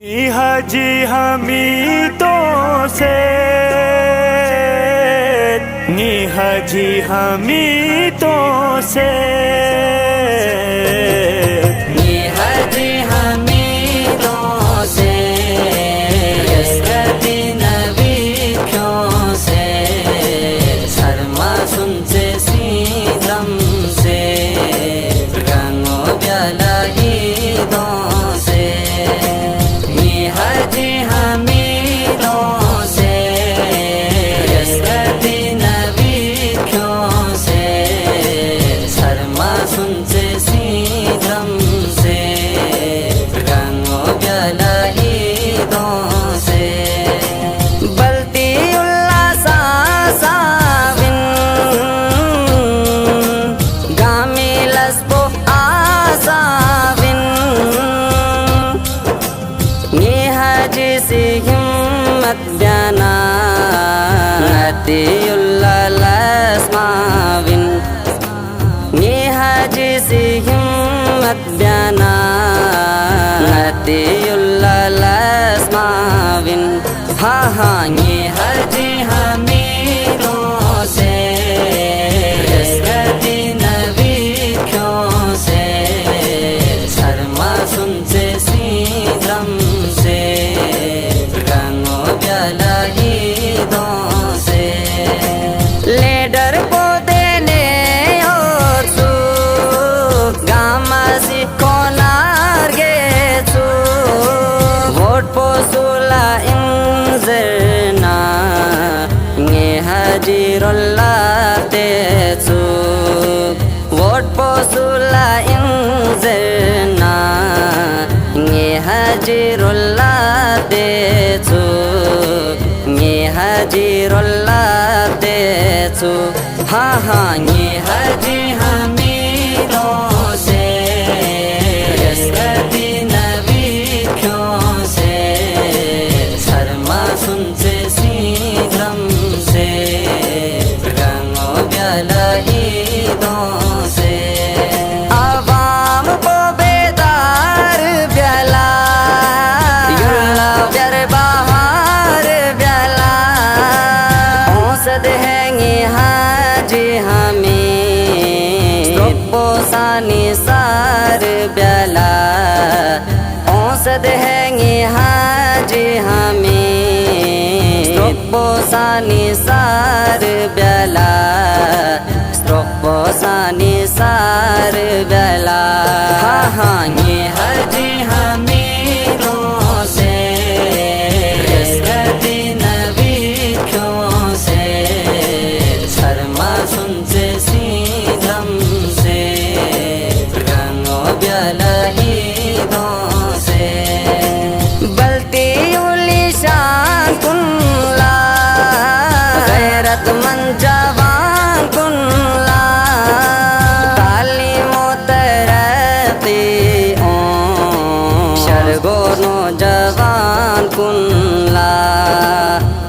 حجی حمیدوں سے حجی حمیدوں سے حجی حمیدوں سے یسکتی نبی کیوں سے سرما سن سے سیدھم سے رنگو بیالا عیدوں سے حجی حمیدوں سے یسکتی نبی کیوں سے سرما سن سے سیدھم سے رنگو بیالا عیدوں سے بلتی اللہ ساساوین گامی لسبو آساوین حجی سی ہمت بیانا نتی اللہ لسماوین حجی سی ہمت بیانا نتی اللہ لسماوین حجی حمیدوں سے یسکتی نبی کیوں سے سرما سن سے سیدھم سے رنگو بیالا عیدوں سے لیڈر کو دینے اور سو گامازی کونار گے سو ووٹ پو سولا انزرنا حجیر اللہ تیسو ووٹ پو سولا انزرنا حجیر اللہ تیسو حجیر اللہ تیسو حجی حمیدوں سے یسکتی نبی کیوں سے سرما سن سے سیدھم سے رنگو بیالا عیدوں سے عوام کو بیدار بیالا یولا بیار بہار بیالا اوسد ہینگی حجی حمید سبو سانی سار بیالا اوسد ہینگی حجی حمید سبو سانی سار بیالا سبو سانی سار بیالا حجی حمیدوں سے یسکتی نبی کیوں سے سرما سن سے سیدھم سے رنگو بیالا عیدوں سے بلتی اولی شان کن لا غیرت مند جوان کن لا تعلیم و ترقی شرگو نوجوان کن لا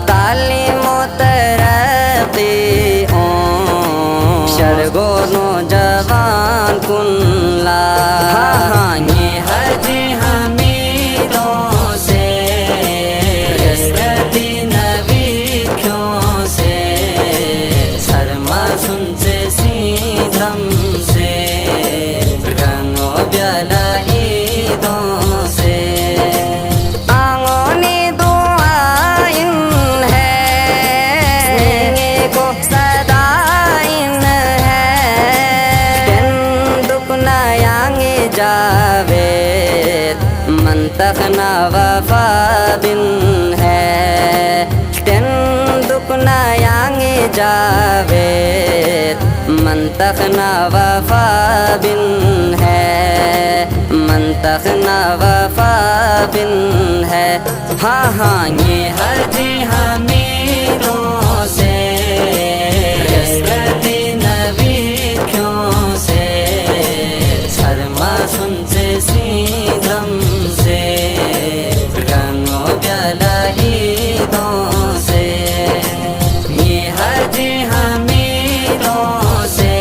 تعلیم و ترقی شرگو نوجوان کن لا حجی حمیدوں سے یسکتی نبی کیوں سے سرما سن سے سیدھم سے رنگو بیالا عیدوں سے آنگونی دعائن ہے سنگی کو صدائن ہے تندک نیانگی جاوید منطق نا وفا بن ہے تندک نیانگی جاوید منطق نا وفا بن ہے منطق نا وفا بن ہے حجی حمیدوں سے یسکتی نبی کیوں سے سرما سن سے سیدھم سے رنگو بیالا عیدوں سے حجی حمیدوں سے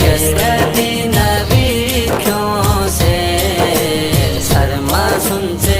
یسکتی نبی کیوں سے سرما سن سے